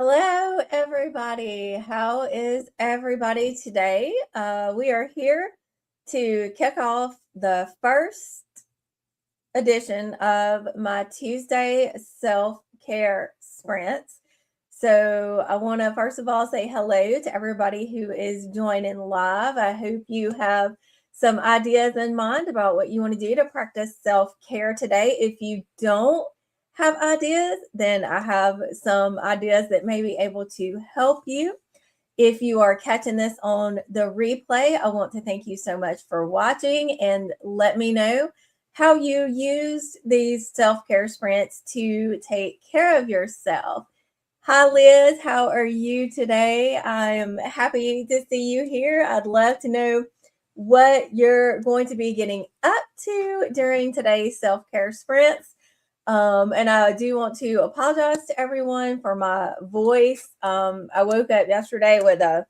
Hello, everybody. How is everybody today? We are here to kick off the first edition of my Tuesday self care sprints. So, I want to first of all say hello to everybody who is joining live. I hope you have some ideas in mind about what you want to do to practice self care today. If you don't have ideas, then I have some ideas that may be able to help you. If you are catching this on the replay, I want to thank you so much for watching and let me know how you used these self care sprints to take care of yourself. Hi, Liz. How are you today? I am happy to see you here. I'd love to know what you're going to be getting up to during today's self care sprints. And I do want to apologize to everyone for my voice. I woke up yesterday with a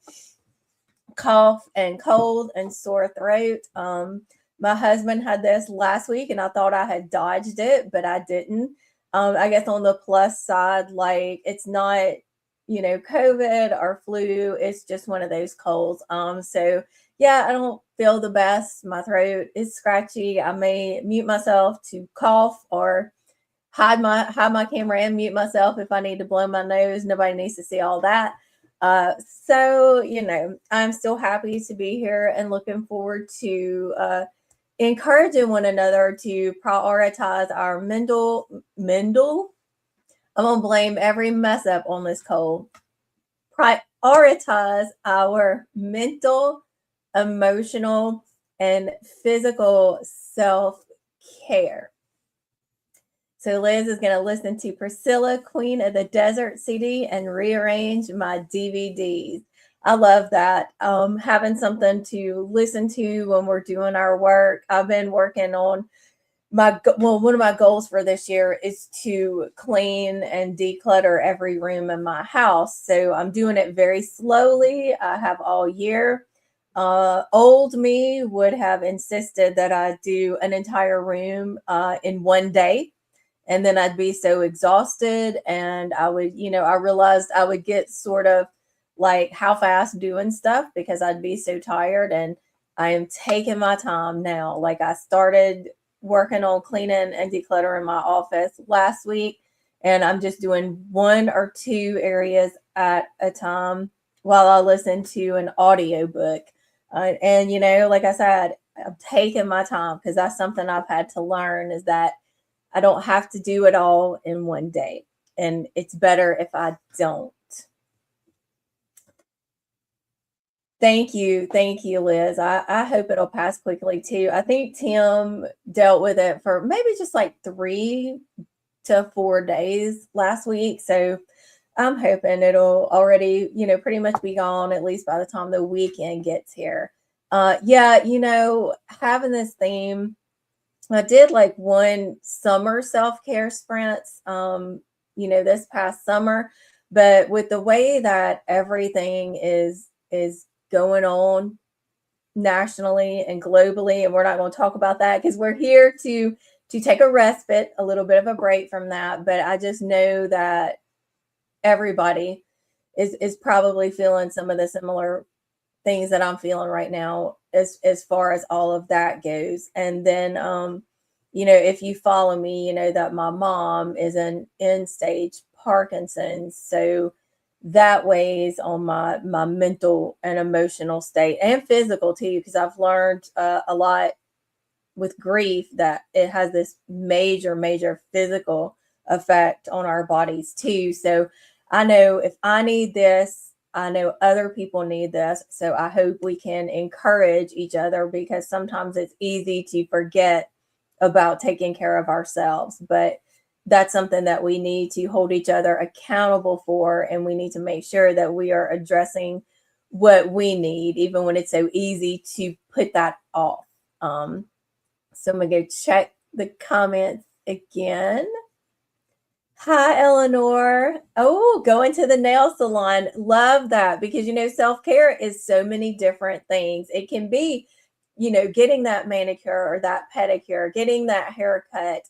cough and cold and sore throat. My husband had this last week and I thought I had dodged it, but I didn't. I guess on the plus side, like it's not, COVID or flu. It's just one of those colds. So yeah, I don't feel the best. My throat is scratchy. I may mute myself to cough or hide my camera and mute myself if I need to blow my nose. Nobody needs to see all that. So I'm still happy to be here and looking forward to encouraging one another to prioritize our mental. I'm gonna blame every mess up on this cold. Prioritize our mental, emotional, and physical self care. So Liz is going to listen to Priscilla, Queen of the Desert CD and rearrange my DVDs. I love that. Having something to listen to when we're doing our work. I've been working on one of my goals for this year is to clean and declutter every room in my house. So I'm doing it very slowly. I have all year. Old me would have insisted that I do an entire room in one day, and then I'd be so exhausted and I realized I would get sort of like how fast doing stuff because I'd be so tired. And I am taking my time now. Like I started working on cleaning and decluttering my office last week, and I'm just doing one or two areas at a time while I listen to an audiobook. And like I said, I'm taking my time because that's something I've had to learn, is that I don't have to do it all in one day. And it's better if I don't. Thank you. Thank you, Liz. I hope it'll pass quickly too. I think Tim dealt with it for maybe just like 3 to 4 days last week. So I'm hoping it'll already, pretty much be gone at least by the time the weekend gets here. Yeah, having this theme, I did like one summer self-care sprints, this past summer, but with the way that everything is going on nationally and globally, and we're not going to talk about that because we're here to take a respite, a little bit of a break from that. But I just know that everybody is probably feeling some of the similar things that I'm feeling right now as far as all of that goes. And then if you follow me, you know that my mom is an end stage Parkinson's. So that weighs on my mental and emotional state and physical too, because I've learned a lot with grief that it has this major physical effect on our bodies too. So I know if I need this, I know other people need this. So I hope we can encourage each other, because sometimes it's easy to forget about taking care of ourselves. But that's something that we need to hold each other accountable for. And we need to make sure that we are addressing what we need, even when it's so easy to put that off. So I'm going to go check the comments again. Hi, Eleanor. Oh, going to the nail salon. Love that, because self-care is so many different things. It can be getting that manicure or that pedicure, getting that haircut.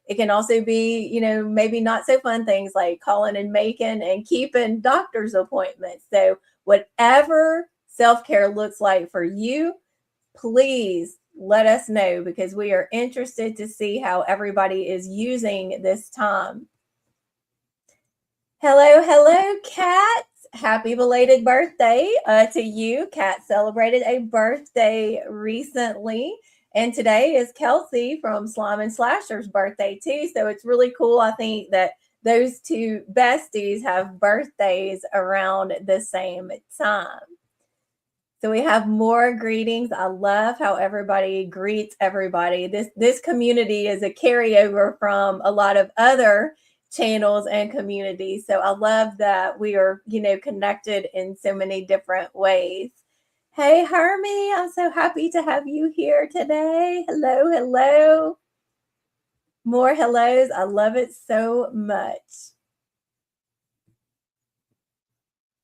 It can also be, maybe not so fun things like calling and making and keeping doctor's appointments. So whatever self-care looks like for you, please let us know, because we are interested to see how everybody is using this time. Hello, Kat. Happy belated birthday to you. Kat celebrated a birthday recently. And today is Kelsey from Slime and Slasher's birthday, too. So it's really cool, I think, that those two besties have birthdays around the same time. So we have more greetings. I love how everybody greets everybody. This community is a carryover from a lot of other channels and communities. So I love that we are, connected in so many different ways. Hey, Hermie, I'm so happy to have you here today. Hello. More hellos. I love it so much.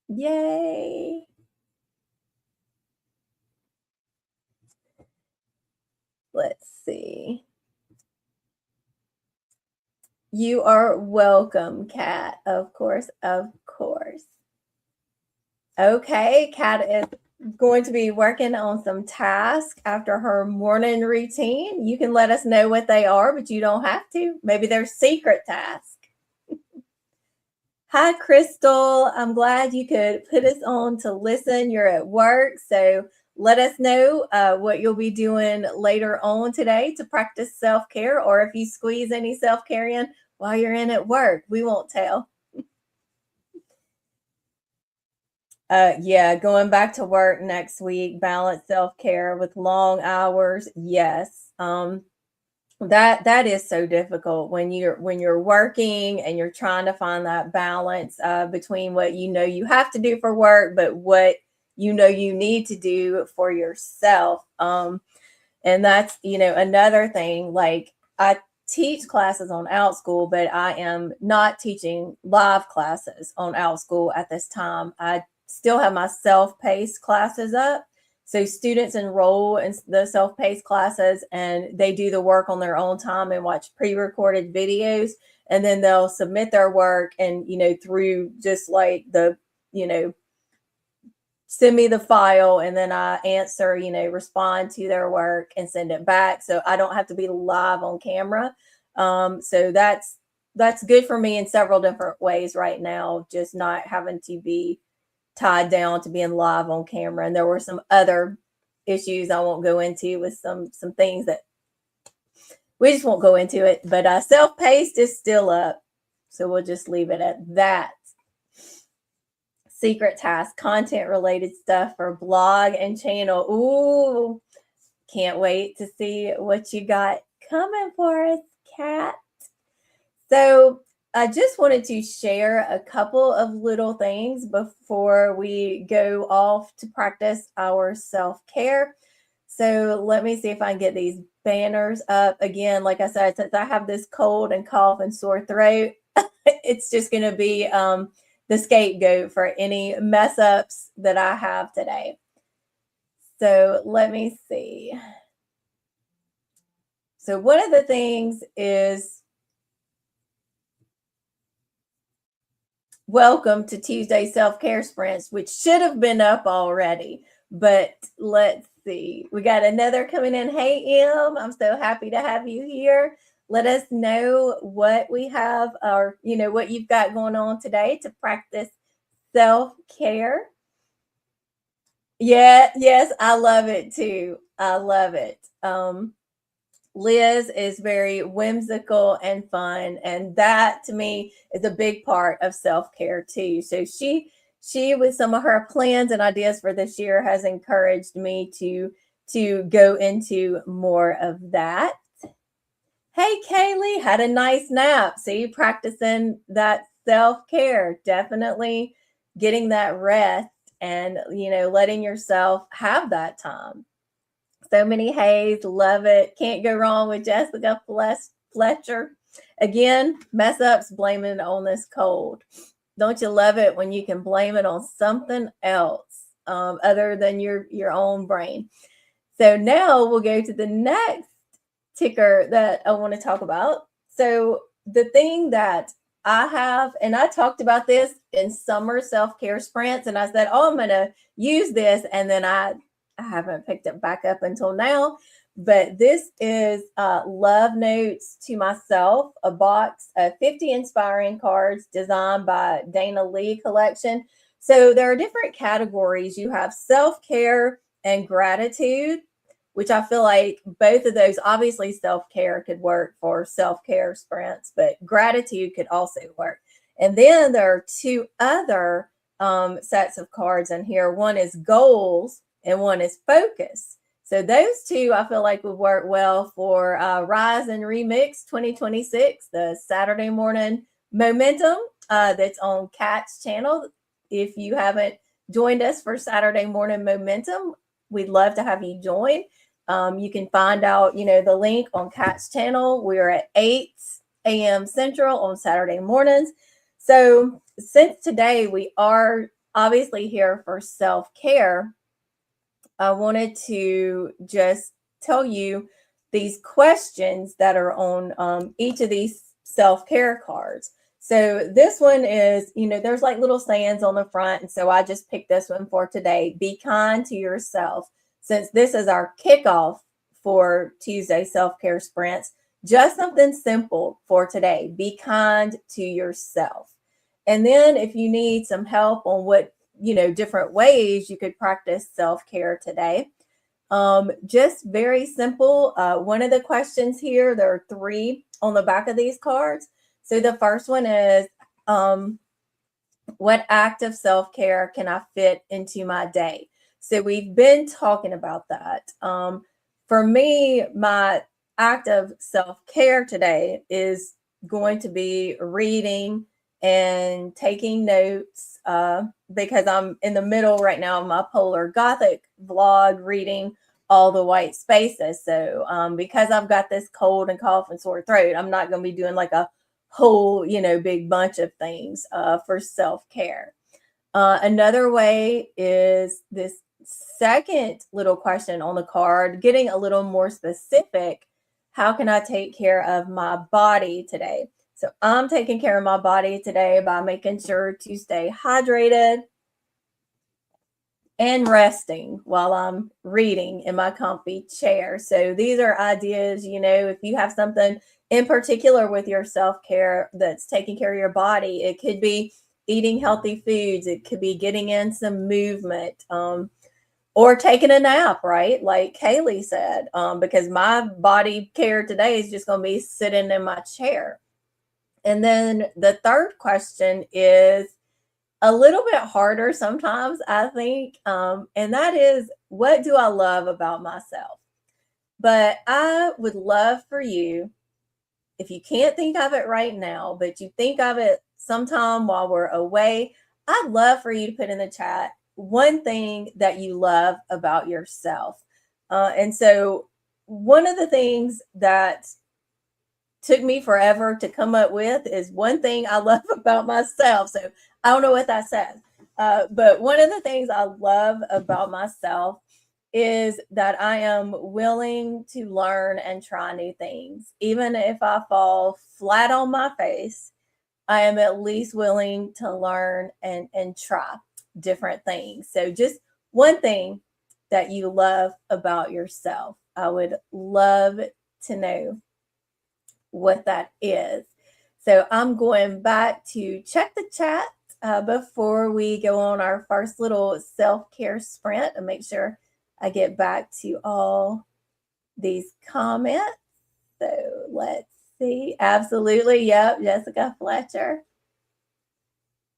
Yay. Let's see. You are welcome, Kat. Of course. Okay, Kat is going to be working on some tasks after her morning routine. You can let us know what they are, but you don't have to. Maybe they're secret tasks. Hi, Crystal. I'm glad you could put us on to listen. You're at work, so let us know what you'll be doing later on today to practice self-care, or if you squeeze any self-care in while you're in at work. We won't tell. Yeah, going back to work next week, balance self-care with long hours. Yes. That is so difficult when you're working and you're trying to find that balance between what you have to do for work, but what you need to do for yourself. And that's another thing. Like, I teach classes on OutSchool, but I am not teaching live classes on OutSchool at this time. I still have my self-paced classes up. So students enroll in the self-paced classes and they do the work on their own time and watch pre-recorded videos. And then they'll submit their work and, through just like the, send me the file, and then I answer, respond to their work and send it back. So I don't have to be live on camera. So that's good for me in several different ways right now, just not having to be tied down to being live on camera. And there were some other issues I won't go into with some things that we just won't go into it. But self-paced is still up. So we'll just leave it at that. Secret task, content related stuff for blog and channel. Ooh, can't wait to see what you got coming for us, Kat. So I just wanted to share a couple of little things before we go off to practice our self-care. So let me see if I can get these banners up again. Like I said, since I have this cold and cough and sore throat, it's just going to be the scapegoat for any mess ups that I have today. So let me see. So one of the things is, welcome to Tuesday Self-Care Sprints, which should have been up already. But let's see. We got another coming in. Hey, Em, I'm so happy to have you here. Let us know what we have, or, what you've got going on today to practice self-care. Yeah, yes, I love it too. I love it. Liz is very whimsical and fun, and that to me is a big part of self-care too. So she with some of her plans and ideas for this year has encouraged me to go into more of that. Hey, Kaylee, had a nice nap. See, practicing that self-care, definitely getting that rest and, letting yourself have that time. So many hays, love it. Can't go wrong with Jessica Fletcher. Again, mess ups, blaming it on this cold. Don't you love it when you can blame it on something else other than your own brain? So now we'll go to the next ticker that I want to talk about. So the thing that I have, and I talked about this in summer self-care sprints, and I said, oh, I'm going to use this. And then I haven't picked it back up until now. But this is Love Notes to Myself, a box of 50 inspiring cards designed by Dana Lee Collection. So there are different categories. You have self-care and gratitude, which I feel like both of those, obviously self-care could work for self-care sprints, but gratitude could also work. And then there are two other sets of cards in here. One is goals and one is focus. So those two I feel like would work well for Rise and Remix 2026, the Saturday morning momentum that's on Kat's channel. If you haven't joined us for Saturday morning momentum, we'd love to have you join. You can find out, the link on Kat's channel. We're at 8 a.m. Central on Saturday mornings. So since today we are obviously here for self-care, I wanted to just tell you these questions that are on each of these self-care cards. So this one is, there's like little sayings on the front. And so I just picked this one for today. Be kind to yourself. Since this is our kickoff for Tuesday self-care sprints, just something simple for today. Be kind to yourself. And then if you need some help on what different ways you could practice self-care today. Just very simple. One of the questions here, there are 3 on the back of these cards. So the first one is, what act of self-care can I fit into my day? So we've been talking about that. For me, my act of self-care today is going to be reading and taking notes because I'm in the middle right now of my Polar Gothic vlog reading all the white spaces. So because I've got this cold and cough and sore throat, I'm not going to be doing like a whole, big bunch of things for self-care. Another way is this second little question on the card, getting a little more specific. How can I take care of my body today? So I'm taking care of my body today by making sure to stay hydrated and resting while I'm reading in my comfy chair. So these are ideas, if you have something in particular with your self-care that's taking care of your body, it could be eating healthy foods. It could be getting in some movement, or taking a nap, right? Like Kaylee said, because my body care today is just going to be sitting in my chair. And then the third question is a little bit harder sometimes, I think. And that is, what do I love about myself? But I would love for you, if you can't think of it right now, but you think of it sometime while we're away, I'd love for you to put in the chat one thing that you love about yourself. And so one of the things that took me forever to come up with is one thing I love about myself. So I don't know what that says. But one of the things I love about myself is that I am willing to learn and try new things. Even if I fall flat on my face, I am at least willing to learn and try different things. So just one thing that you love about yourself. I would love to know what that is. So I'm going back to check the chat before we go on our first little self-care sprint and make sure I get back to all these comments. So let's see. Absolutely. Yep. Jessica Fletcher.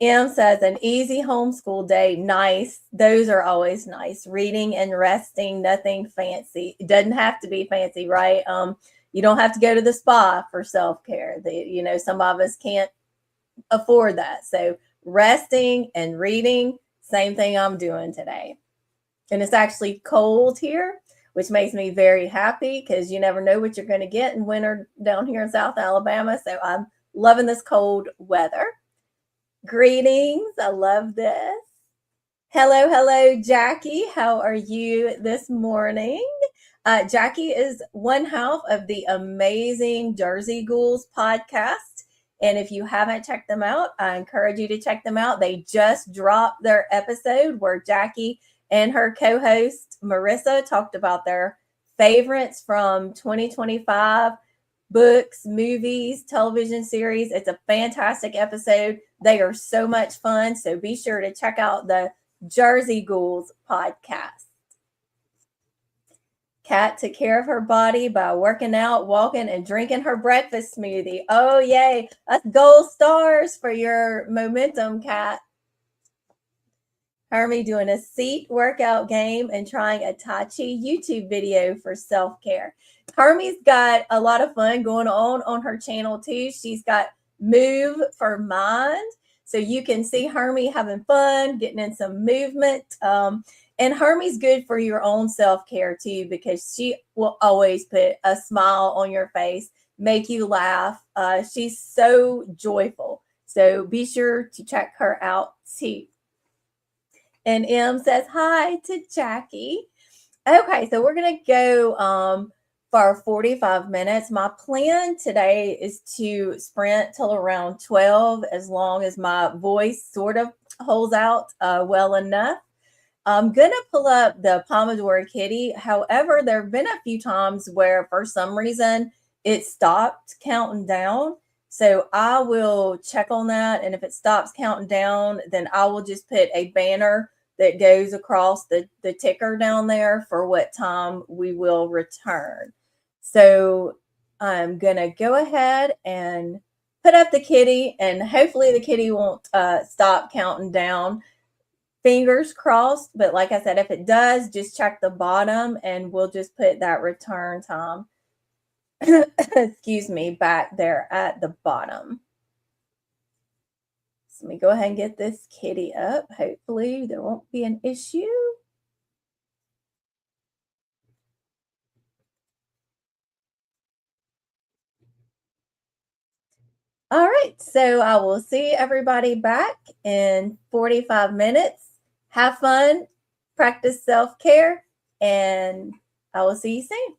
M says an easy homeschool day. Nice. Those are always nice. Reading and resting, nothing fancy. It doesn't have to be fancy, right? You don't have to go to the spa for self-care. Some of us can't afford that. So resting and reading, same thing I'm doing today. And it's actually cold here, which makes me very happy because you never know what you're going to get in winter down here in South Alabama. So I'm loving this cold weather. Greetings. I love this. Hello, hello, Jackie. How are you this morning? Jackie is one half of the amazing Jersey Ghouls podcast. And if you haven't checked them out, I encourage you to check them out. They just dropped their episode where Jackie and her co host Marissa talked about their favorites from 2025 books, movies, television series. It's a fantastic episode. They are so much fun. So be sure to check out the Jersey Ghouls podcast. Kat took care of her body by working out, walking, and drinking her breakfast smoothie. Oh, yay. That's gold stars for your momentum, Kat. Hermie doing a seat workout game and trying a Tai Chi YouTube video for self care. Hermie's got a lot of fun going on her channel too. She's got Move for Mind. So you can see Hermie having fun, getting in some movement. And Hermie's good for your own self care too, because she will always put a smile on your face, make you laugh. She's so joyful. So be sure to check her out too. And M says hi to Jackie. Okay, so we're going to go for 45 minutes. My plan today is to sprint till around 12, as long as my voice sort of holds out well enough. I'm going to pull up the Pomodoro Kitty. However, there have been a few times where for some reason it stopped counting down. So I will check on that. And if it stops counting down, then I will just put a banner that goes across the ticker down there for what time we will return. So I'm going to go ahead and put up the kitty, and hopefully the kitty won't stop counting down. Fingers crossed. But like I said, if it does, just check the bottom and we'll just put that return time, excuse me, back there at the bottom. So let me go ahead and get this kitty up. Hopefully there won't be an issue. All right, so I will see everybody back in 45 minutes. Have fun, practice self care, and I will see you soon.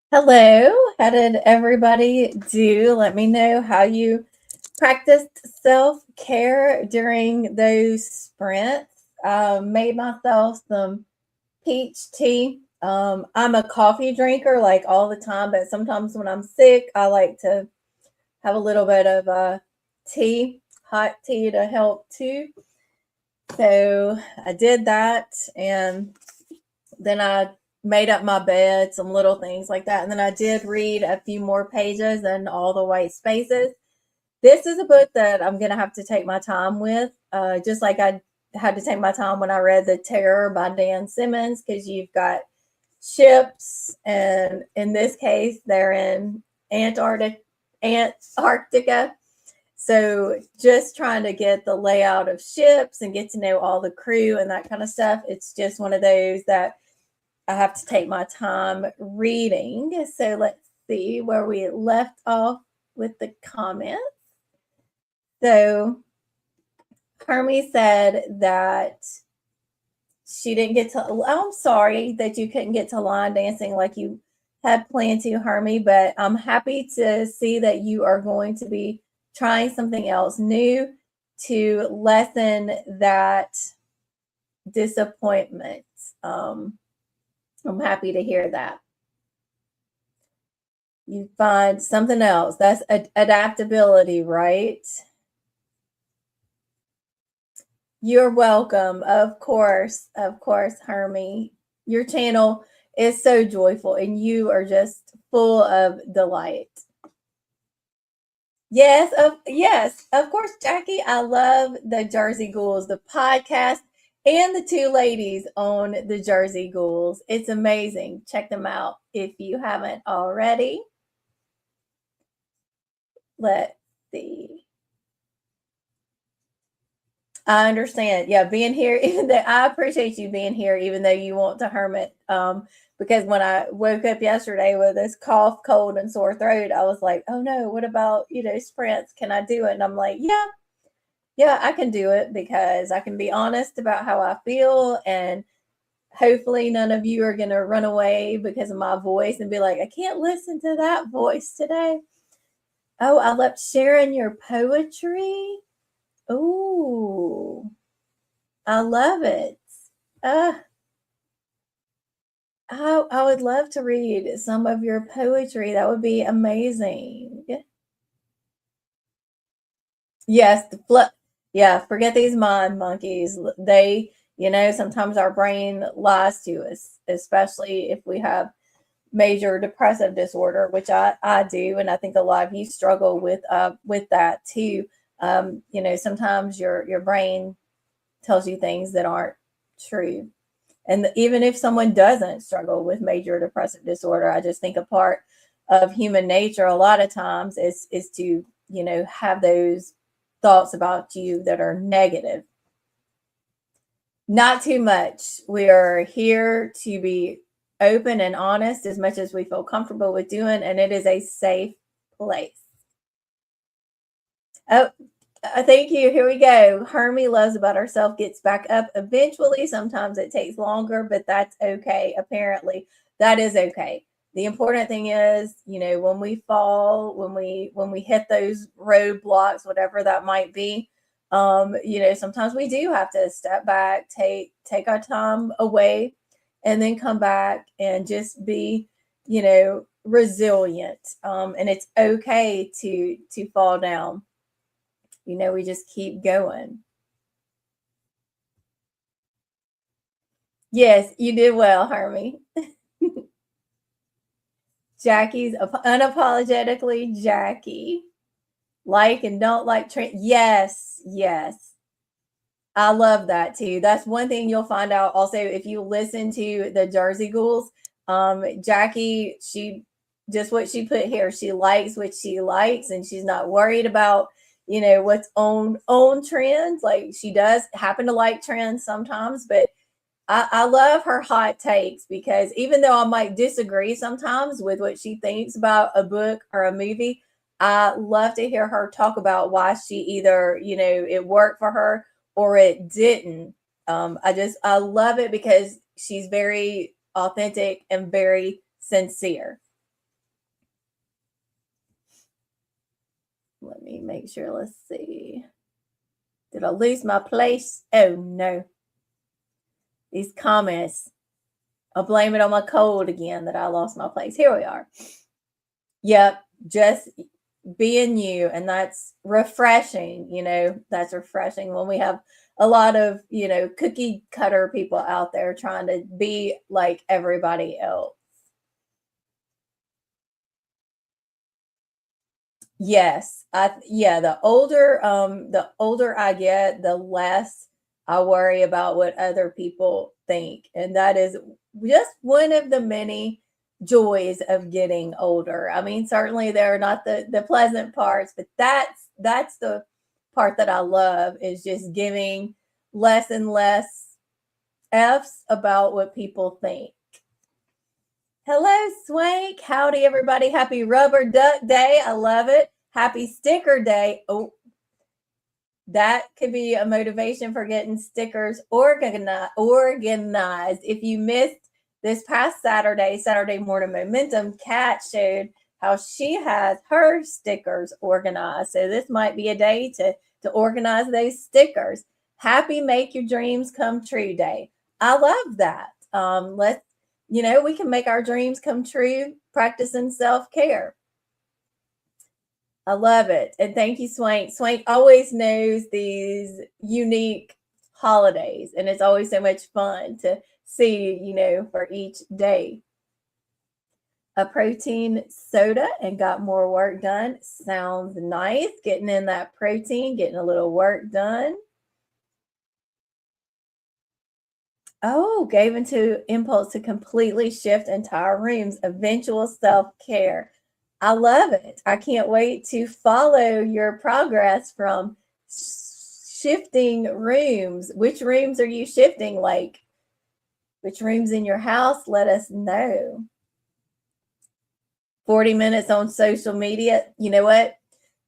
Hello, how did everybody do? Let me know how you practiced self care during those sprints. Made myself some peach tea. I'm a coffee drinker like all the time, but sometimes when I'm sick, I like to have a little bit of tea, hot tea to help too. So I did that, and then I made up my bed, some little things like that. And then I did read a few more pages and All the White Spaces. This is a book that I'm going to have to take my time with, just like I had to take my time when I read The Terror by Dan Simmons, because you've got ships, and in this case, they're in Antarctica. So just trying to get the layout of ships and get to know all the crew and that kind of stuff. It's just one of those that I have to take my time reading. So let's see where we left off with the comments. So Hermie said that she didn't get to, I'm sorry that you couldn't get to line dancing like you had planned to, Hermie, but I'm happy to see that you are going to be trying something else new to lessen that disappointment. I'm happy to hear that. You find something else. That's adaptability, right? You're welcome. Of course, Hermie. Your channel is so joyful and you are just full of delight. Yes, of course, Jackie. I love the Jersey Ghouls, the podcast, and the two ladies on the Jersey Ghouls. It's amazing. Check them out if you haven't already. Let's see. I understand. Yeah, being here, even though I appreciate you being here, even though you want to hermit. Because when I woke up yesterday with this cough, cold, and sore throat, I was like, oh no, what about, sprints? Can I do it? And I'm like, yeah, I can do it because I can be honest about how I feel. And hopefully none of you are going to run away because of my voice and be like, I can't listen to that voice today. Oh, I loved sharing your poetry. Ooh, I love it. Uh, I would love to read some of your poetry. That would be amazing. Yes, yeah, forget these mind monkeys. They, sometimes our brain lies to us, especially if we have major depressive disorder, which I do, and I think a lot of you struggle with that too. Sometimes your brain tells you things that aren't true. And even if someone doesn't struggle with major depressive disorder, I just think a part of human nature a lot of times is to, have those thoughts about you that are negative. Not too much. We are here to be open and honest as much as we feel comfortable with doing, and it is a safe place. Oh, thank you. Here we go. Hermie loves about herself, gets back up eventually. Sometimes it takes longer, but that's okay. Apparently, that is okay. The important thing is, when we fall, when we hit those roadblocks, whatever that might be, sometimes we do have to step back, take our time away, and then come back and just be, resilient. And it's okay to fall down. We just keep going. Yes, you did well, Hermie. Jackie's unapologetically Jackie. Like and don't like yes, yes. I love that too. That's one thing you'll find out also if you listen to the Jersey Ghouls. Jackie, she just what she put here. She likes what she likes, and she's not worried about what's on trends. Like she does happen to like trends sometimes, but I love her hot takes because even though I might disagree sometimes with what she thinks about a book or a movie, I love to hear her talk about why she either, it worked for her or it didn't. I love it because she's very authentic and very sincere. Let me make sure. Let's see. Did I lose my place? Oh no. These comments. I'll blame it on my cold again that I lost my place. Here we are. Yep, just being you. And that's refreshing. That's refreshing when we have a lot of, cookie cutter people out there trying to be like everybody else. Yes. The older I get, the less I worry about what other people think. And that is just one of the many joys of getting older. I mean, certainly there are not the pleasant parts, but that's the part that I love, is just giving less and less F's about what people think. Hello, Swank. Howdy, everybody. Happy Rubber Duck Day. I love it. Happy Sticker Day. Oh, that could be a motivation for getting stickers organized. If you missed this past Saturday Morning Momentum, Kat showed how she has her stickers organized. So this might be a day to organize those stickers. Happy Make Your Dreams Come True Day. I love that. We can make our dreams come true practicing self-care. I love it. And thank you, Swank. Swank always knows these unique holidays, and it's always so much fun to see, for each day. A protein soda and got more work done. Sounds nice. Getting in that protein, getting a little work done. Oh, gave into impulse to completely shift entire rooms. Eventual self-care. I love it. I can't wait to follow your progress from shifting rooms. Which rooms are you shifting? Like, which rooms in your house? Let us know. 40 minutes on social media. You know what?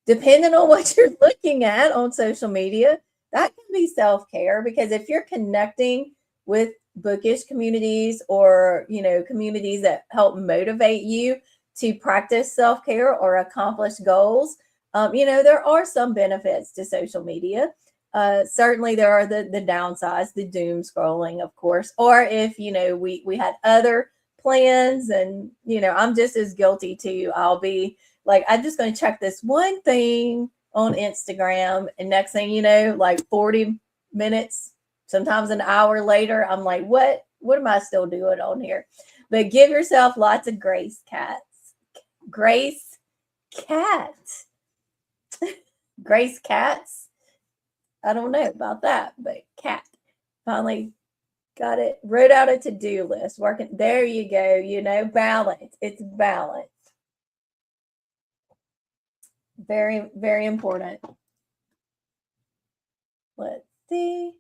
Depending on what you're looking at on social media, that can be self-care, because if you're connecting with bookish communities or, communities that help motivate you to practice self-care or accomplish goals, there are some benefits to social media. Certainly there are the downsides, the doom scrolling, of course, or if, we had other plans and, I'm just as guilty too. I'll be like, I'm just going to check this one thing on Instagram, and next thing you know, like 40 minutes, sometimes an hour later, I'm like, what am I still doing on here? But give yourself lots of grace, Kat. Grace Cat. Grace Cats. I don't know about that, but Cat. Finally got it. Wrote out a to-do list. Working. There you go. Balance. It's balance. Very, very important. Let's see.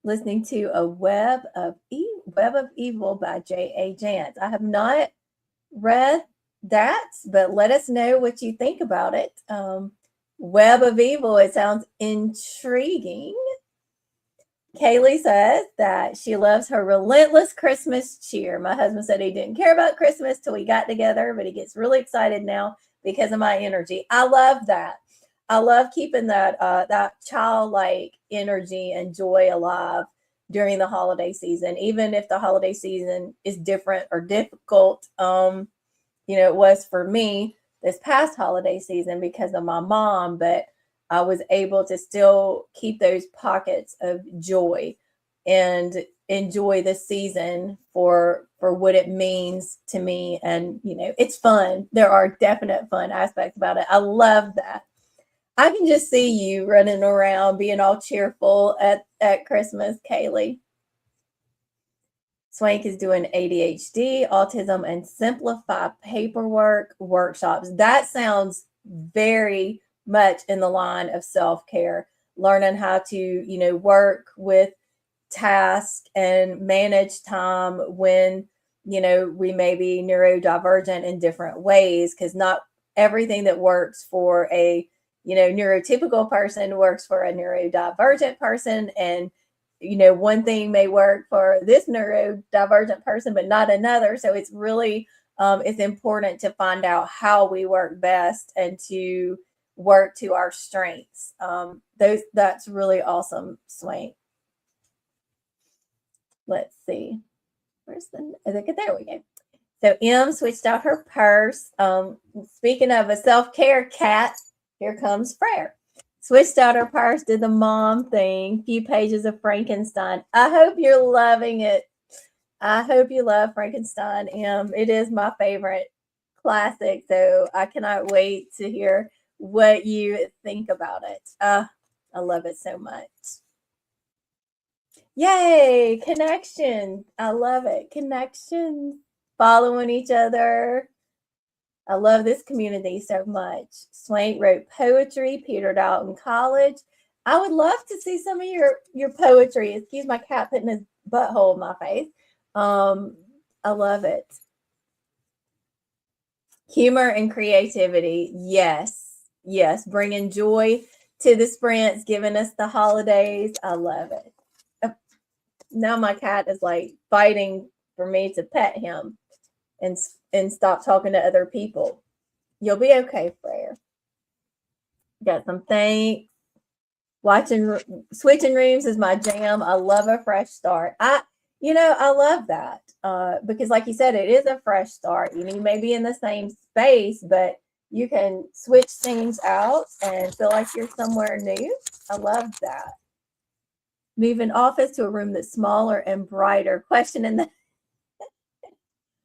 Listening to a Web of Evil by J.A. Jance. I have not read that, but let us know what you think about it. Web of Evil, it sounds intriguing. Kaylee says that she loves her relentless Christmas cheer. My husband said he didn't care about Christmas till we got together, but he gets really excited now because of my energy. I love that. I love keeping that childlike energy and joy alive during the holiday season, even if the holiday season is different or difficult. It was for me this past holiday season because of my mom, but I was able to still keep those pockets of joy and enjoy the season for what it means to me. And, it's fun. There are definite fun aspects about it. I love that. I can just see you running around being all cheerful at Christmas, Kaylee. Swank is doing ADHD, autism, and simplify paperwork workshops. That sounds very much in the line of self-care, learning how to, work with tasks and manage time when, we may be neurodivergent in different ways, because not everything that works for a, neurotypical person works for a neurodivergent person. And, one thing may work for this neurodivergent person, but not another. So it's really it's important to find out how we work best and to work to our strengths. That's really awesome, Swank. Let's see. Where's the, there we go. So M switched out her purse. Speaking of a self-care cat, here comes Frere. Switched out her purse, did the mom thing, few pages of Frankenstein. I hope you're loving it. I hope you love Frankenstein, M. It is my favorite classic, so I cannot wait to hear what you think about it. I love it so much. Yay, connection. I love it. Connections, following each other. I love this community so much. Swank wrote poetry, petered out in college. I would love to see some of your poetry. Excuse my cat putting his butthole in my face. I love it. Humor and creativity. Yes. Yes. Bringing joy to the sprints, giving us the holidays. I love it. Now my cat is like fighting for me to pet him and stop talking to other people. You'll be okay, Frere. Got some thanks. Switching rooms is my jam. I love a fresh start. I love that because like you said, it is a fresh start. You may be in the same space, but you can switch things out and feel like you're somewhere new. I love that. Move an office to a room that's smaller and brighter. Question in the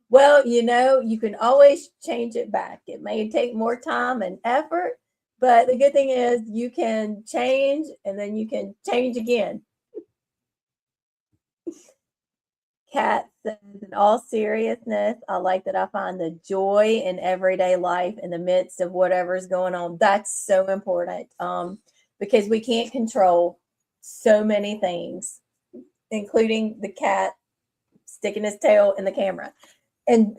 well, you can always change it back. It may take more time and effort, but the good thing is you can change and then you can change again. Kat says, in all seriousness, I like that I find the joy in everyday life in the midst of whatever's going on. That's so important because we can't control so many things, including the cat sticking his tail in the camera and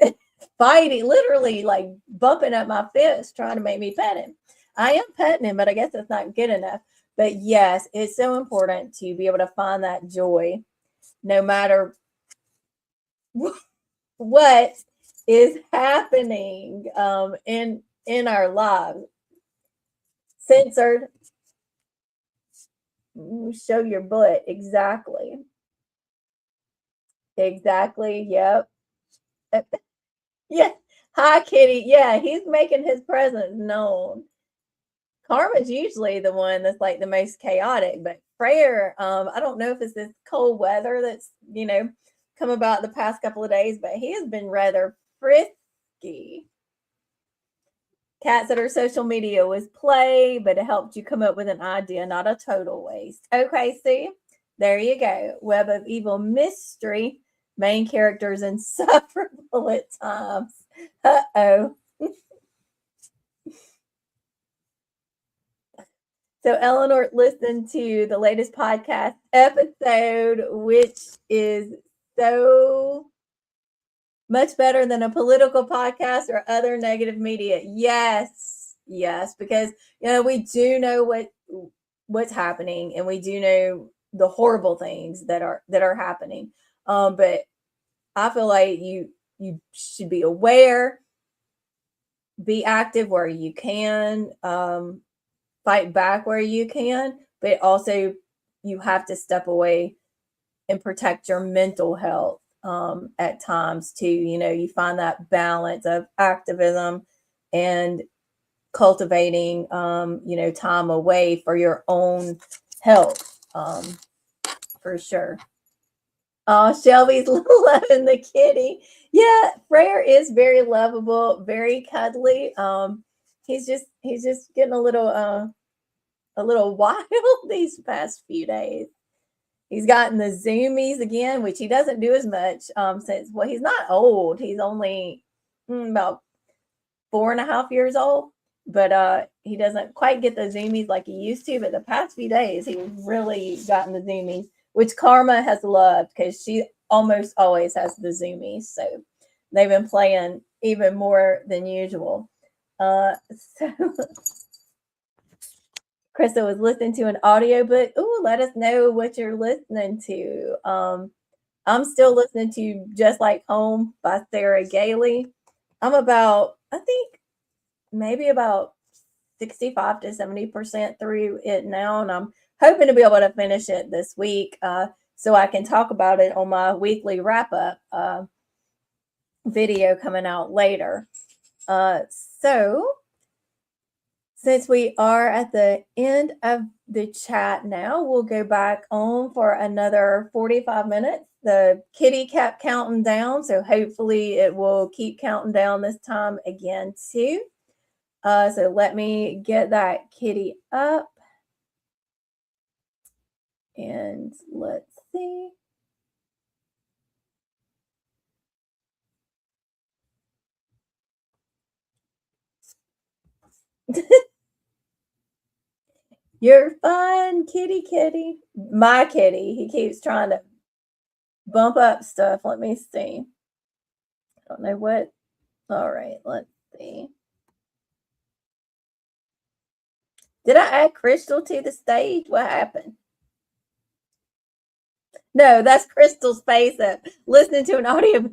fighting, literally like bumping up my fist, trying to make me pet him. I am petting him, but I guess it's not good enough. But yes, it's so important to be able to find that joy no matter what is happening in our lives. Censored. Show your butt. Exactly. Yep. Yeah. Hi, Kitty. Yeah, he's making his presence known. Karma's usually the one that's like the most chaotic, but Frere, I don't know if it's this cold weather that's, come about the past couple of days, but he has been rather frisky. Kat said her social media was play, but it helped you come up with an idea, not a total waste. Okay, see? There you go. Web of Evil mystery. Main characters insufferable at times. Uh-oh. So Eleanor listened to the latest podcast episode, which is so much better than a political podcast or other negative media. Yes, because we do know what's happening, and we do know the horrible things that are happening. But I feel like you should be aware, be active where you can, fight back where you can, but also you have to step away and protect your mental health at times too. You find that balance of activism and cultivating time away for your own health, for sure. Oh, Shelby's loving the kitty. Yeah, Frere is very lovable, very cuddly. He's just getting a little wild these past few days. He's gotten the zoomies again, which he doesn't do as much since, well, he's not old. He's only about 4.5 years old, but he doesn't quite get the zoomies like he used to. But the past few days, he's really gotten the zoomies, which Karma has loved because she almost always has the zoomies. So they've been playing even more than usual. So Krista was listening to an audiobook. Ooh, let us know what you're listening to. I'm still listening to Just Like Home by Sarah Gailey. I'm about, I think maybe about 65 to 70% through it now, and I'm hoping to be able to finish it this week so I can talk about it on my weekly wrap up video coming out later. So, since we are at the end of the chat now, we'll go back on for another 45 minutes. The kitty kept counting down, so hopefully it will keep counting down this time again too. So let me get that kitty up. And let's see. You're fine, kitty, kitty. My kitty. He keeps trying to bump up stuff. Let me see. I don't know what. All right, let's see. Did I add Crystal to the stage? What happened? No, that's Crystal's face up listening to an audio.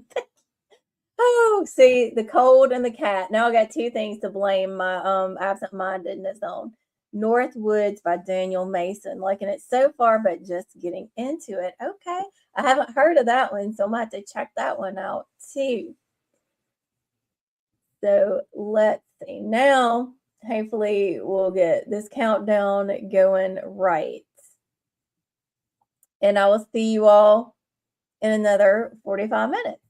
Oh, see, the cold and the cat. Now I got two things to blame my absent-mindedness on. North Woods by Daniel Mason. Liking it so far, but just getting into it. Okay. I haven't heard of that one, so I'm gonna have to check that one out too. So let's see. Now, hopefully, we'll get this countdown going right. And I will see you all in another 45 minutes.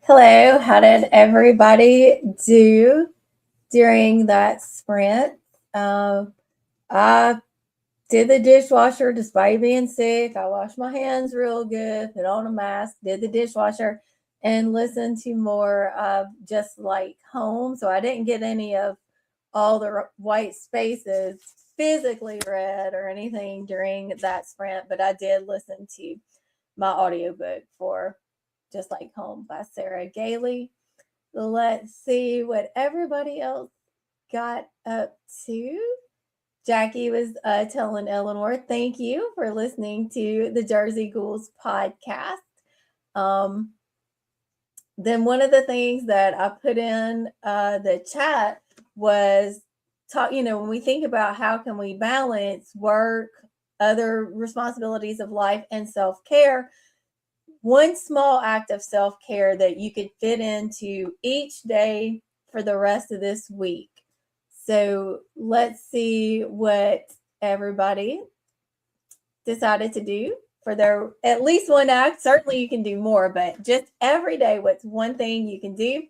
Hello, how did everybody do during that sprint? I did the dishwasher despite being sick. I washed my hands real good, put on a mask, did the dishwasher, and listened to more of Just Like Home. So I didn't get any of all the white spaces physically read or anything during that sprint, but I did listen to my audiobook for Just Like Home by Sarah Gailey. Let's see what everybody else got up to. Jackie was telling Eleanor, thank you for listening to the Jersey Ghouls podcast. Then one of the things that I put in the chat was talk, when we think about how can we balance work, other responsibilities of life, and self-care, one small act of self-care that you could fit into each day for the rest of this week. So let's see what everybody decided to do for their at least one act. Certainly you can do more, but just every day, what's one thing you can do?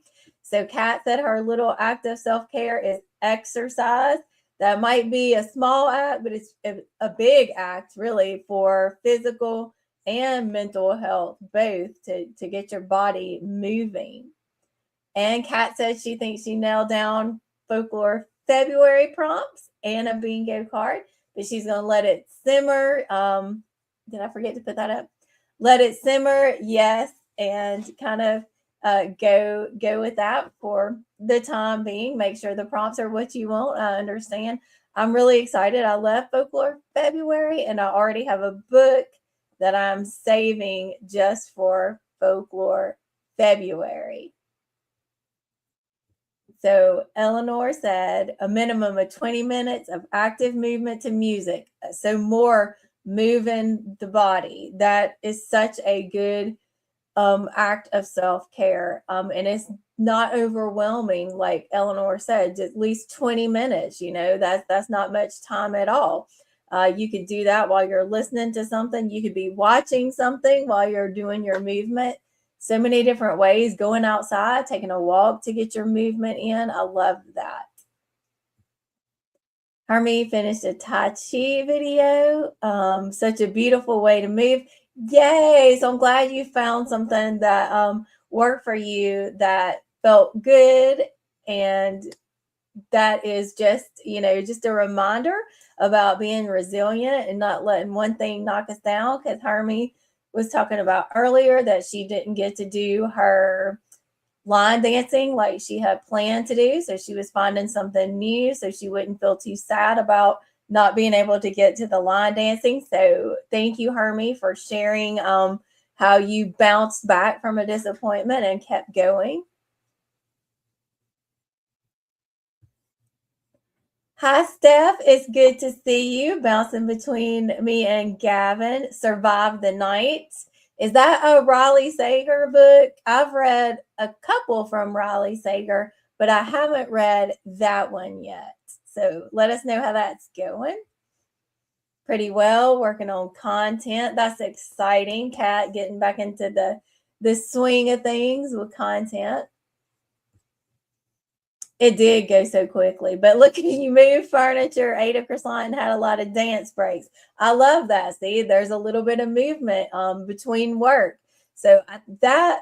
So Kat said her little act of self-care is exercise. That might be a small act, but it's a big act really for physical and mental health, both to get your body moving. And Kat said she thinks she nailed down folklore February prompts and a bingo card, but she's going to let it simmer. Did I forget to put that up? Let it simmer, yes, and kind of go with that for the time being. Make sure the prompts are what you want. I understand. I'm really excited. I love folklore February, and I already have a book that I'm saving just for folklore February. So Eleanor said a minimum of 20 minutes of active movement to music. So more moving the body. That is such a good act of self-care. And it's not overwhelming, like Eleanor said, at least 20 minutes, that's not much time at all. You could do that while you're listening to something. You could be watching something while you're doing your movement. So many different ways, going outside, taking a walk to get your movement in. I love that. Harmony finished a Tai Chi video. Such a beautiful way to move. Yay! So I'm glad you found something that worked for you, that felt good, and that is just, just a reminder about being resilient and not letting one thing knock us down. Because Harmony was talking about earlier that she didn't get to do her line dancing like she had planned to do. So she was finding something new so she wouldn't feel too sad about not being able to get to the line dancing. So thank you, Hermie, for sharing how you bounced back from a disappointment and kept going. Hi, Steph. It's good to see you. Bouncing between me and Gavin. Survive the Night. Is that a Riley Sager book? I've read a couple from Riley Sager, but I haven't read that one yet. So let us know how that's going. Pretty well. Working on content. That's exciting. Kat getting back into the swing of things with content. It did go so quickly, but look at you move furniture, ate a croissant, and had a lot of dance breaks. I love that. See, there's a little bit of movement between work. So that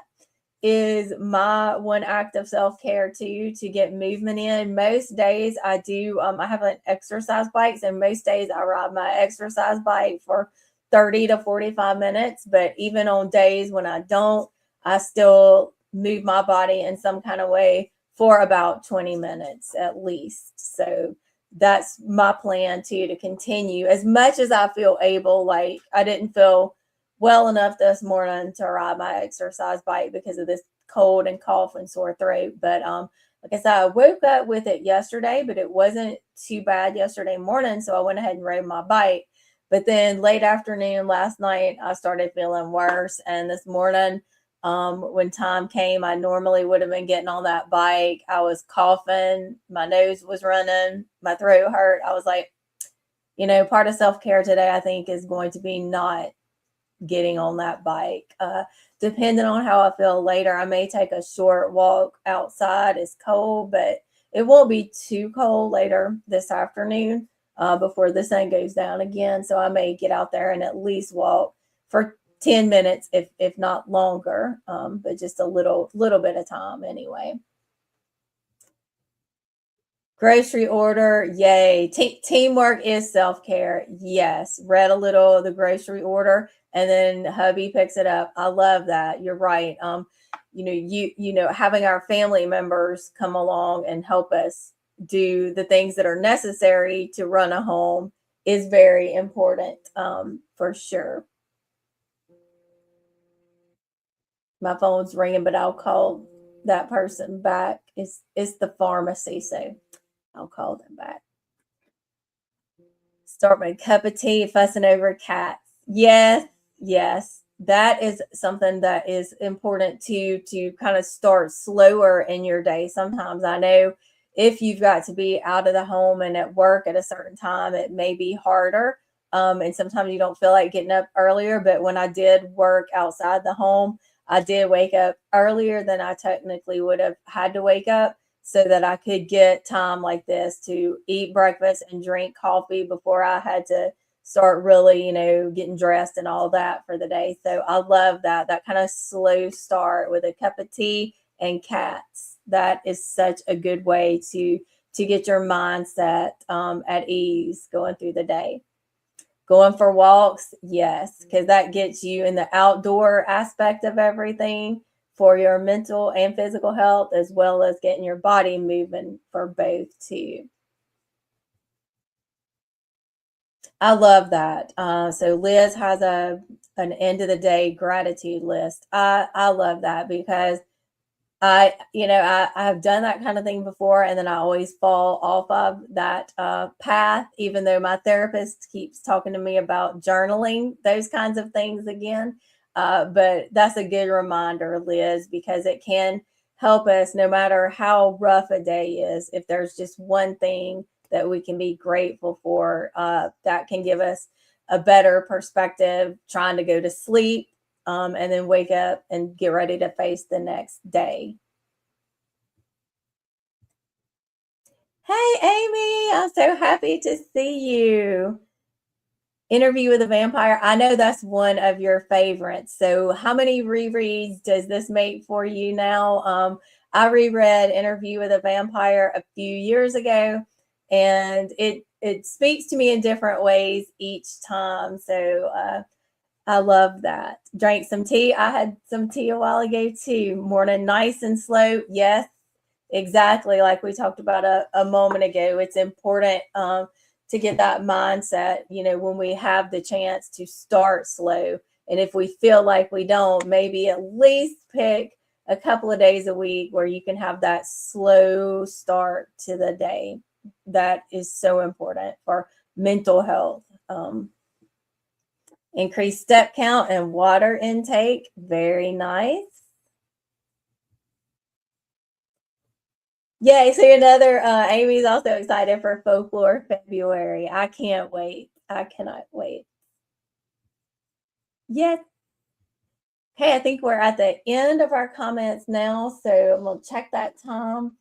is my one act of self-care too, to get movement in. Most days I do, I have an exercise bike. So most days I ride my exercise bike for 30 to 45 minutes. But even on days when I don't, I still move my body in some kind of way for about 20 minutes at least. So that's my plan too, to continue as much as I feel able. Like I didn't feel well enough this morning to ride my exercise bike because of this cold and cough and sore throat. But like I said, I woke up with it yesterday, but it wasn't too bad yesterday morning. So I went ahead and rode my bike. But then late afternoon last night, I started feeling worse. And this morning, when time came, I normally would have been getting on that bike. I was coughing, my nose was running, my throat hurt. I was like, part of self-care today, I think, is going to be not getting on that bike. depending on how I feel later, I may take a short walk outside. It's cold, but it won't be too cold later this afternoon before the sun goes down again. So I may get out there and at least walk for 10 minutes, if not longer, but just a little bit of time anyway. Grocery order, yay. Teamwork is self-care. Yes. Read a little of the grocery order and then hubby picks it up. I love that. You're right. Having our family members come along and help us do the things that are necessary to run a home is very important, for sure. My phone's ringing, but I'll call that person back. It's the pharmacy, so I'll call them back. Start my cup of tea, fussing over cats. Yes, yes. That is something that is important to kind of start slower in your day. Sometimes I know if you've got to be out of the home and at work at a certain time, it may be harder. And sometimes you don't feel like getting up earlier. But when I did work outside the home, I did wake up earlier than I technically would have had to wake up so that I could get time like this to eat breakfast and drink coffee before I had to start really, getting dressed and all that for the day. So I love that kind of slow start with a cup of tea and cats. That is such a good way to get your mindset at ease going through the day. Going for walks, yes, because that gets you in the outdoor aspect of everything for your mental and physical health, as well as getting your body moving for both too. I love that. So Liz has an end of the day gratitude list. I love that because I've done that kind of thing before, and then I always fall off of that path, even though my therapist keeps talking to me about journaling, those kinds of things again. But that's a good reminder, Liz, because it can help us no matter how rough a day is. If there's just one thing that we can be grateful for, that can give us a better perspective trying to go to sleep, and then wake up and get ready to face the next day. Hey, Amy, I'm so happy to see you. Interview with a Vampire. I know that's one of your favorites. So, how many rereads does this make for you now? I reread Interview with a Vampire a few years ago, and it speaks to me in different ways each time. So, I love that. Drank some tea. I had some tea a while ago too. Morning nice and slow. Yes, exactly. Like we talked about a moment ago. It's important to get that mindset, when we have the chance to start slow. And if we feel like we don't, maybe at least pick a couple of days a week where you can have that slow start to the day. That is so important for mental health. Increase step count and water intake. Very nice. Yay. So another, Amy's also excited for Folklore February. I can't wait. I cannot wait. Yes. Okay, I think we're at the end of our comments now. So I'm going to check that time.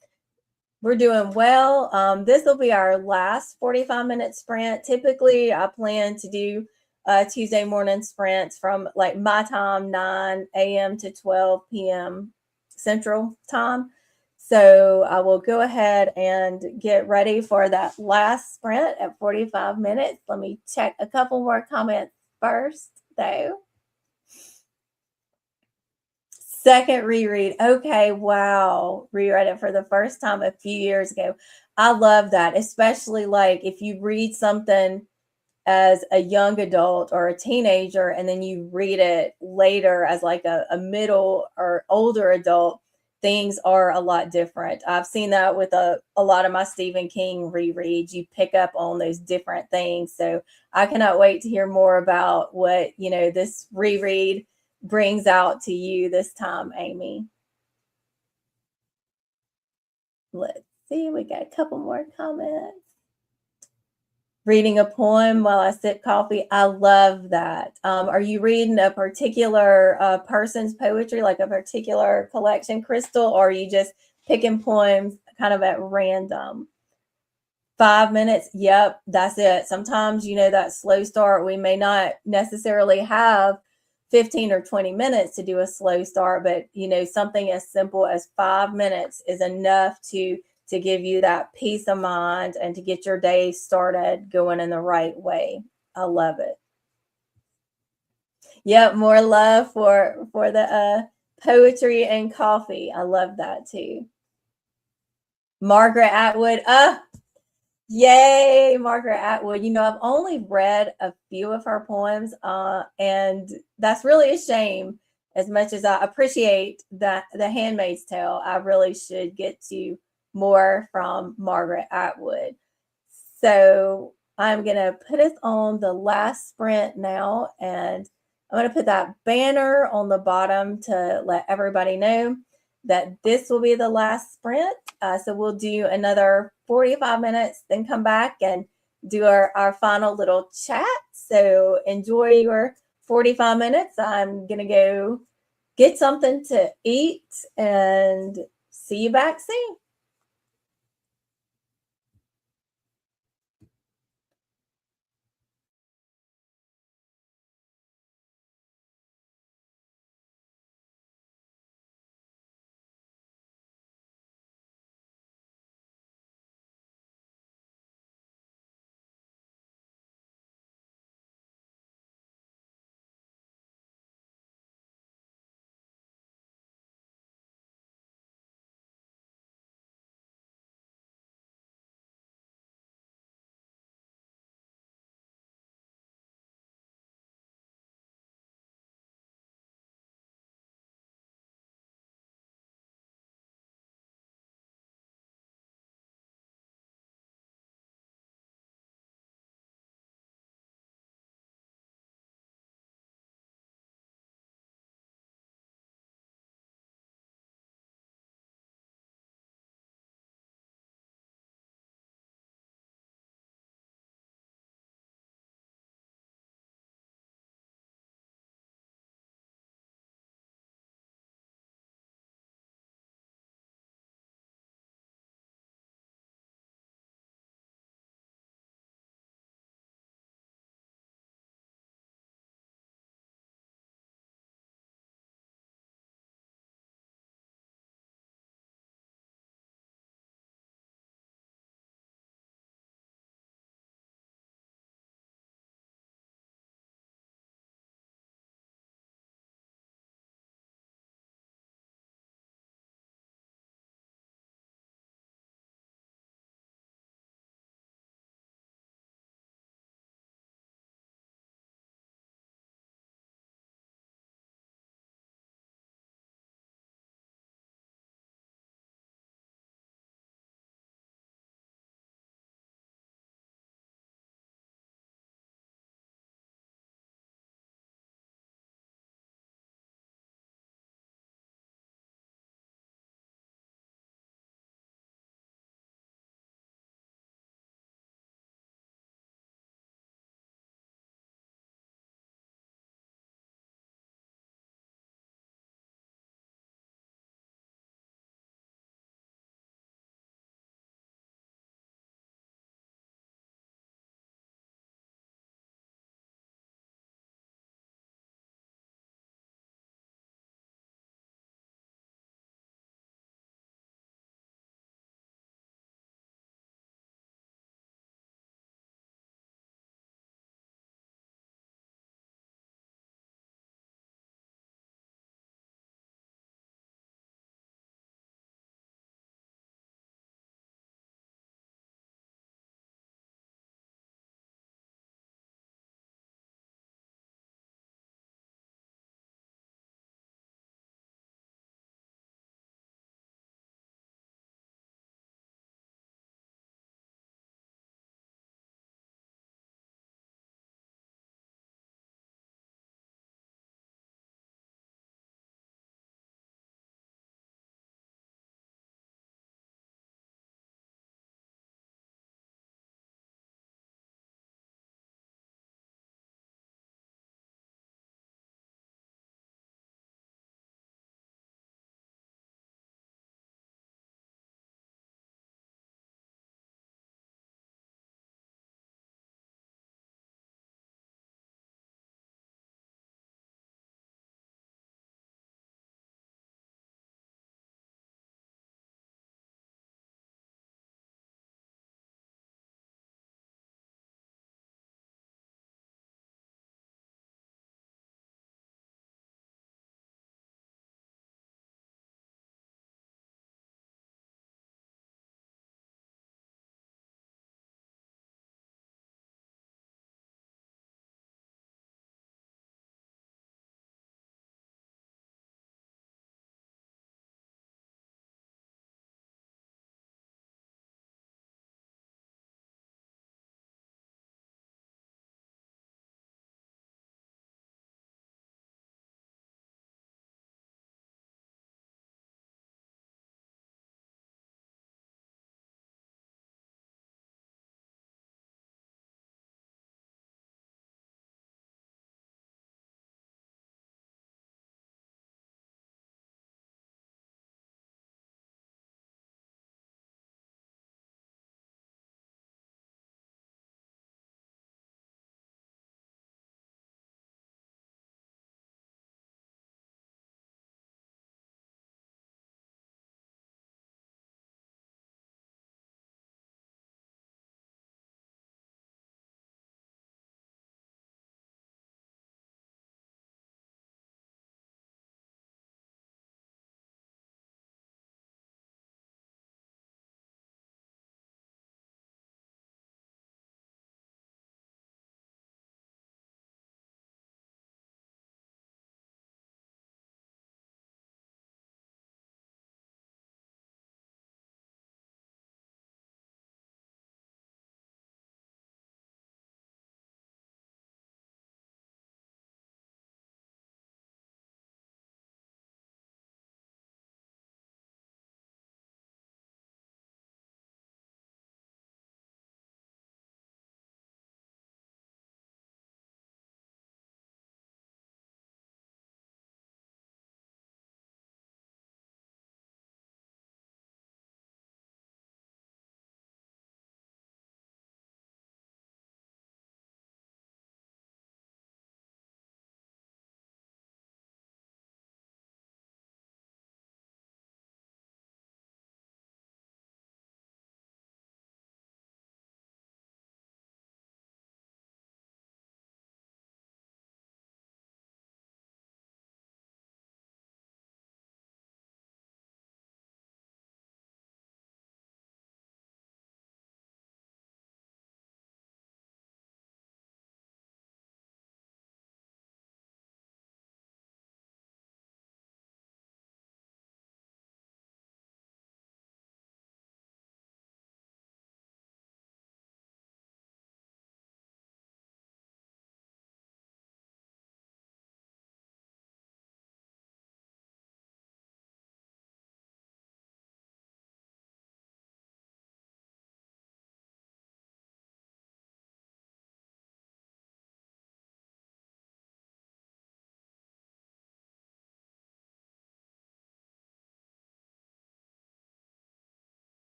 We're doing well. This will be our last 45-minute sprint. Typically, I plan to do Tuesday morning sprints from like my time, 9 a.m. to 12 p.m. Central time. So I will go ahead and get ready for that last sprint at 45 minutes. Let me check a couple more comments first, though. Second reread. Okay, wow. Reread it for the first time a few years ago. I love that, especially like if you read something as a young adult or a teenager and then you read it later as like a middle or older adult, things are a lot different. I've seen that with a lot of my Stephen King rereads. You pick up on those different things. So I cannot wait to hear more about what, this reread brings out to you this time, Amy. Let's see, we got a couple more comments. Reading a poem while I sip coffee. I love that. Are you reading a particular person's poetry, like a particular collection, Crystal, or are you just picking poems kind of at random? 5 minutes. Yep, that's it. Sometimes, that slow start, we may not necessarily have 15 or 20 minutes to do a slow start, but something as simple as 5 minutes is enough to give you that peace of mind and to get your day started going in the right way. I love it. Yep, more love for the poetry and coffee. I love that too. Margaret Atwood. Yay, Margaret Atwood. I've only read a few of her poems, and that's really a shame. As much as I appreciate that The Handmaid's Tale, I really should get to more from Margaret Atwood. So I'm going to put us on the last sprint now, and I'm going to put that banner on the bottom to let everybody know that this will be the last sprint. So we'll do another 45 minutes, then come back and do our final little chat. So enjoy your 45 minutes. I'm going to go get something to eat and see you back soon.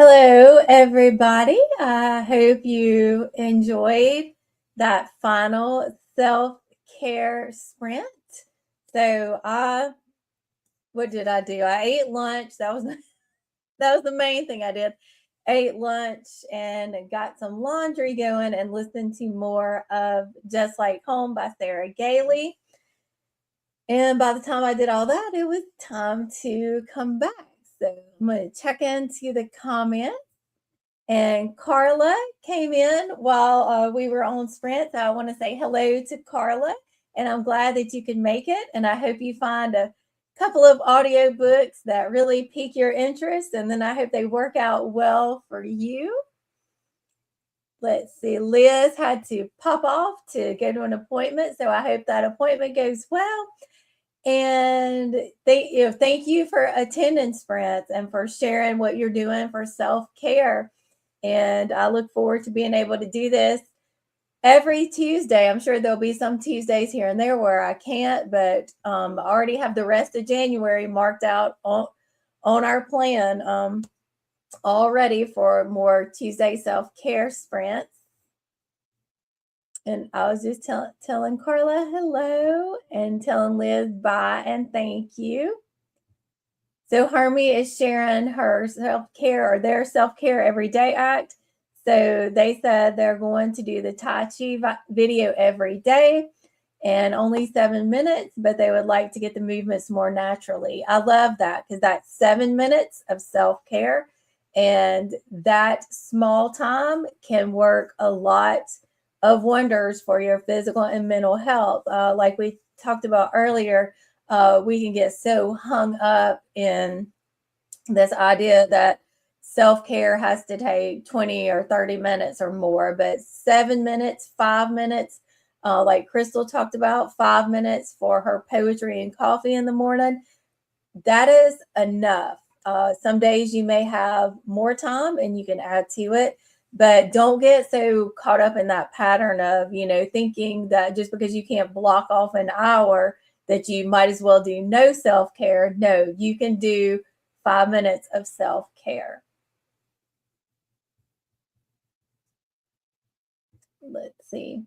Hello, everybody. I hope you enjoyed that final self-care sprint. So, what did I do? I ate lunch. That was the main thing I did. Ate lunch and got some laundry going and listened to more of Just Like Home by Sarah Gailey. And by the time I did all that, it was time to come back. So I'm going to check into the comments. And Carla came in while we were on Sprint. So I want to say hello to Carla. And I'm glad that you could make it. And I hope you find a couple of audiobooks that really pique your interest. And then I hope they work out well for you. Let's see. Liz had to pop off to go to an appointment. So I hope that appointment goes well. And thank you for attending Sprints and for sharing what you're doing for self-care. And I look forward to being able to do this every Tuesday. I'm sure there'll be some Tuesdays here and there where I can't, but I already have the rest of January marked out on our plan already for more Tuesday self-care sprints. And I was just telling Carla hello and telling Liz bye and thank you. So Hermie is sharing her self-care or their self-care everyday act. So they said they're going to do the Tai Chi video every day and only 7 minutes, but they would like to get the movements more naturally. I love that because that's 7 minutes of self-care, and that small time can work a lot of wonders for your physical and mental health. Like we talked about earlier, we can get so hung up in this idea that self-care has to take 20 or 30 minutes or more, but 7 minutes, 5 minutes, like Crystal talked about, 5 minutes for her poetry and coffee in the morning, that is enough. Some days you may have more time and you can add to it, but don't get so caught up in that pattern of, thinking that just because you can't block off an hour that you might as well do no self-care. No, you can do 5 minutes of self-care. Let's see.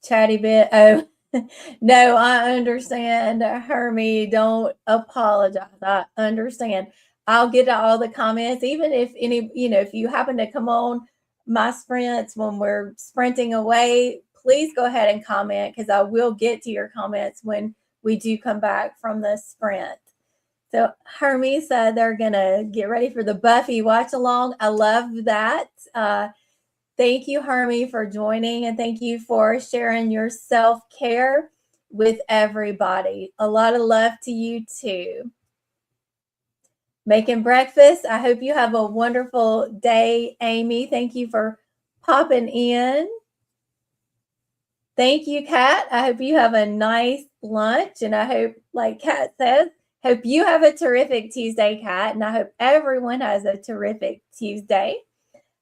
Chatty bit. Oh, no, I understand, Hermie. Don't apologize. I understand. I'll get to all the comments, even if if you happen to come on my sprints when we're sprinting away, please go ahead and comment because I will get to your comments when we do come back from the sprint. So Hermie said they're going to get ready for the Buffy watch along. I love that. Thank you, Hermie, for joining, and thank you for sharing your self-care with everybody. A lot of love to you too. Making breakfast. I hope you have a wonderful day, Amy. Thank you for popping in. Thank you, Kat. I hope you have a nice lunch, and I hope, like Kat says, hope you have a terrific Tuesday, Kat, and I hope everyone has a terrific Tuesday.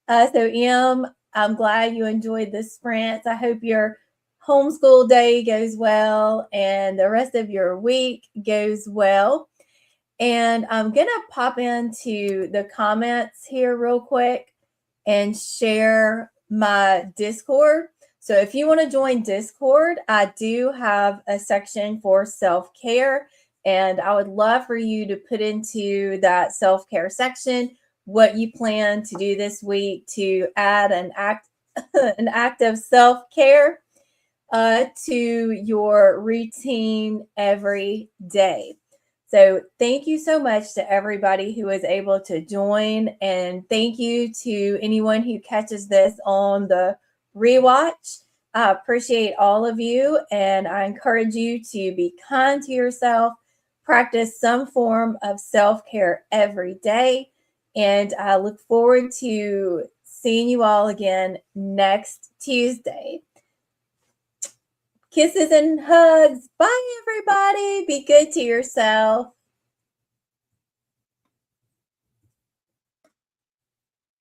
So, Em, I'm glad you enjoyed the sprints. I hope your homeschool day goes well and the rest of your week goes well. And I'm going to pop into the comments here real quick and share my Discord. So if you want to join Discord, I do have a section for self-care, and I would love for you to put into that self-care section what you plan to do this week to add an act of self-care to your routine every day. So thank you so much to everybody who is able to join, and thank you to anyone who catches this on the rewatch. I appreciate all of you, and I encourage you to be kind to yourself, practice some form of self-care every day, and I look forward to seeing you all again next Tuesday. Kisses and hugs. Bye, everybody. Be good to yourself.